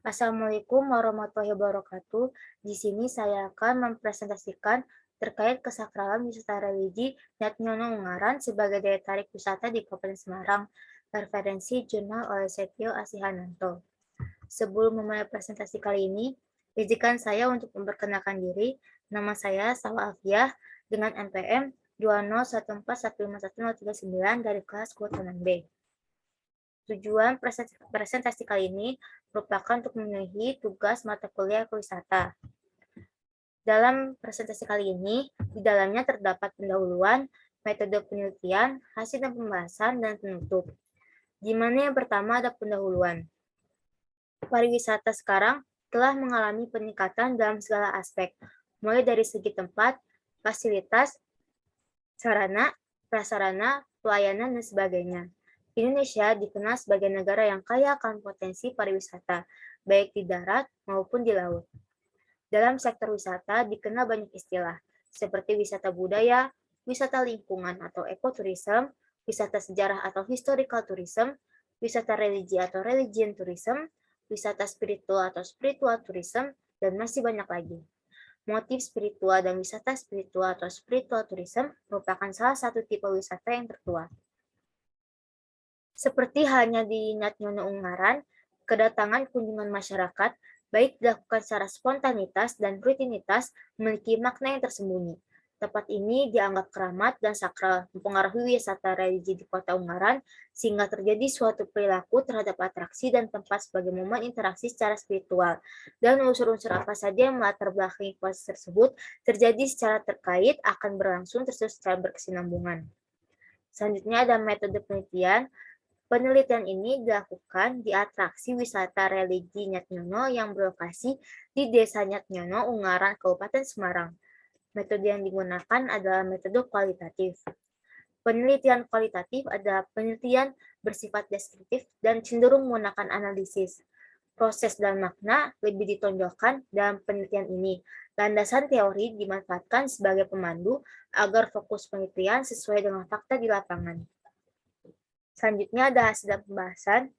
Assalamualaikum warahmatullahi wabarakatuh. Di sini saya akan mempresentasikan terkait kesakralan wisata religi Nyatnyono Ungaran sebagai daya tarik wisata di Kabupaten Semarang, referensi jurnal oleh Setio Asihananto. Sebelum memulai presentasi kali ini, izinkan saya untuk memperkenalkan diri. Nama saya Salwa Alfiah dengan NPM 201415139 dari kelas Kehutanan B. Tujuan presentasi kali ini merupakan untuk memenuhi tugas mata kuliah wisata. Dalam presentasi kali ini, di dalamnya terdapat pendahuluan, metode penelitian, hasil dan pembahasan, dan penutup. Di mana yang pertama ada pendahuluan. Pariwisata sekarang telah mengalami peningkatan dalam segala aspek, mulai dari segi tempat, fasilitas, sarana, prasarana, pelayanan, dan sebagainya. Indonesia dikenal sebagai negara yang kaya akan potensi pariwisata, baik di darat maupun di laut. Dalam sektor wisata dikenal banyak istilah, seperti wisata budaya, wisata lingkungan atau ekoturism, wisata sejarah atau historical tourism, wisata religi atau religion tourism, wisata spiritual atau spiritual tourism, dan masih banyak lagi. Motif spiritual dan wisata spiritual atau spiritual tourism merupakan salah satu tipe wisata yang tertua. Seperti halnya di Nyatnyono Ungaran, kedatangan kunjungan masyarakat baik dilakukan secara spontanitas dan rutinitas memiliki makna yang tersembunyi. Tempat ini dianggap keramat dan sakral, mempengaruhi wisata religi di kota Ungaran, sehingga terjadi suatu perilaku terhadap atraksi dan tempat sebagai momen interaksi secara spiritual. Dan unsur-unsur apa saja yang melatar belakangi proses tersebut terjadi secara terkait akan berlangsung terus secara berkesinambungan. Selanjutnya ada metode penelitian. Penelitian ini dilakukan di atraksi wisata religi Nyatnyono yang berlokasi di Desa Nyatnyono, Ungaran, Kabupaten Semarang. Metode yang digunakan adalah metode kualitatif. Penelitian kualitatif adalah penelitian bersifat deskriptif dan cenderung menggunakan analisis. Proses dan makna lebih ditonjolkan dalam penelitian ini. Landasan teori dimanfaatkan sebagai pemandu agar fokus penelitian sesuai dengan fakta di lapangan. Selanjutnya ada hasil dan pembahasan,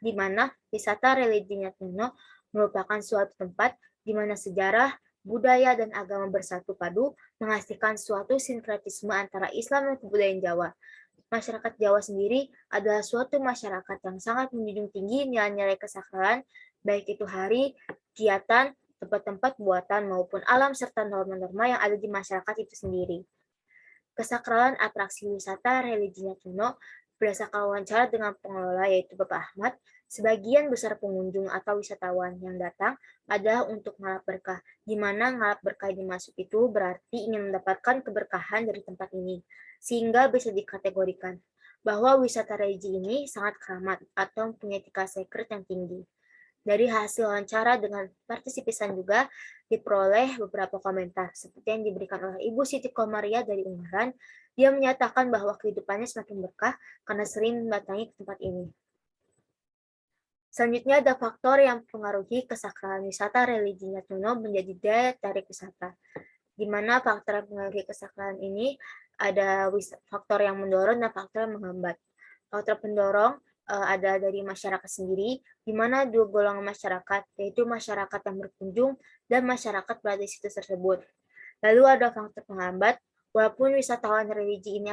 di mana wisata religi Nyatnyono merupakan suatu tempat di mana sejarah, budaya, dan agama bersatu padu menghasilkan suatu sinkretisme antara Islam dan kebudayaan Jawa. Masyarakat Jawa sendiri adalah suatu masyarakat yang sangat menjunjung tinggi nilai-nilai kesakralan, baik itu hari, kegiatan, tempat-tempat buatan, maupun alam serta norma-norma yang ada di masyarakat itu sendiri. Kesakralan atraksi wisata religi Nyatnyono berdasarkan wawancara dengan pengelola yaitu Bapak Ahmad, sebagian besar pengunjung atau wisatawan yang datang adalah untuk ngalap berkah, di mana ngalap berkah dimasuk itu berarti ingin mendapatkan keberkahan dari tempat ini, sehingga bisa dikategorikan bahwa wisata religi ini sangat keramat atau mempunyai etika sacred yang tinggi. Dari hasil wawancara dengan partisipan juga diperoleh beberapa komentar, seperti yang diberikan oleh Ibu Siti Komaria dari Ungaran. Dia menyatakan bahwa kehidupannya semakin berkah karena sering mendatangi ke tempat ini. Selanjutnya ada faktor yang mempengaruhi kesakralan wisata religi Nyatnyono menjadi daya tarik wisata. Di mana faktor yang mempengaruhi kesakralan ini ada faktor yang mendorong dan faktor yang menghambat. Faktor pendorong ada dari masyarakat sendiri, di mana dua golongan masyarakat, yaitu masyarakat yang berkunjung dan masyarakat berada di situs tersebut. Lalu ada faktor penghambat, walaupun wisatawan religi ini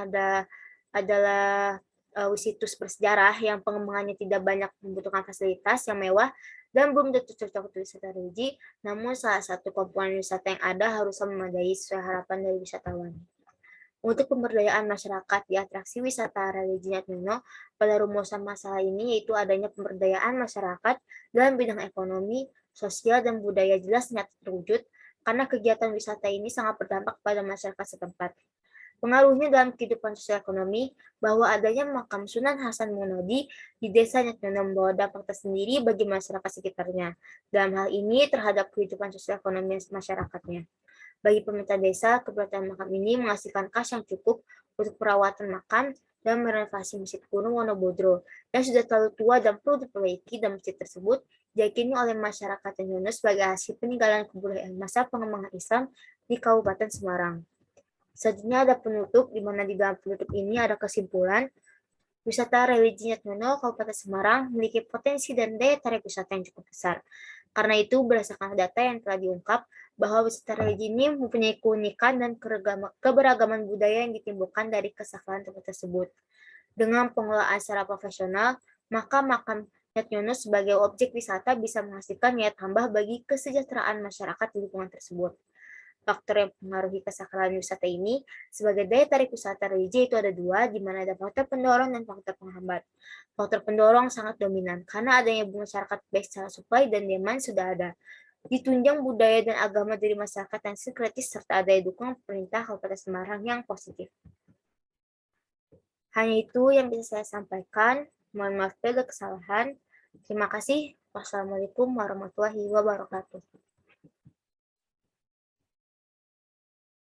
adalah situs bersejarah yang pengembangannya tidak banyak membutuhkan fasilitas yang mewah dan belum tentu cocok untuk wisata religi, namun salah satu komponen wisata yang ada haruslah memadai sesuai harapan dari wisatawan. Untuk pemberdayaan masyarakat di atraksi wisata religi Nyatnyono, pada rumusan masalah ini yaitu adanya pemberdayaan masyarakat dalam bidang ekonomi, sosial, dan budaya jelas nyata terwujud karena kegiatan wisata ini sangat berdampak pada masyarakat setempat. Pengaruhnya dalam kehidupan sosial ekonomi bahwa adanya makam Sunan Hasan Munodi di desa Nyatnyono membawa dampak tersendiri bagi masyarakat sekitarnya. Dalam hal ini terhadap kehidupan sosial ekonomi masyarakatnya. Bagi pemerintah desa, keberadaan makam ini menghasilkan kas yang cukup untuk perawatan makam dan merenovasi Masjid Kuno Wonobodro yang sudah terlalu tua dan perlu diperbaiki, dan masjid tersebut diyakini oleh masyarakat Nyatnyono sebagai hasil peninggalan kebudayaan masa pengembangan Islam di Kabupaten Semarang. Selanjutnya ada penutup, di mana di dalam penutup ini ada kesimpulan wisata religi Nyatnyono Kabupaten Semarang memiliki potensi dan daya tarik wisata yang cukup besar. Karena itu, berdasarkan data yang telah diungkap, bahwa wisata religi ini mempunyai keunikan dan keberagaman budaya yang ditimbulkan dari kesakralan tempat tersebut. Dengan pengelolaan secara profesional, maka makam Nyat Yunus sebagai objek wisata bisa menghasilkan nilai tambah bagi kesejahteraan masyarakat di lingkungan tersebut. Faktor yang mempengaruhi kesakralan wisata ini sebagai daya tarik wisata religi itu ada dua, di mana ada faktor pendorong dan faktor penghambat. Faktor pendorong sangat dominan karena adanya masyarakat baik secara supply dan demand sudah ada. Ditunjang budaya dan agama dari masyarakat yang sinkretis serta adanya dukungan pemerintah Kabupaten Semarang yang positif. Hanya itu yang bisa saya sampaikan. Mohon maaf bila kesalahan. Terima kasih. Wassalamualaikum warahmatullahi wabarakatuh.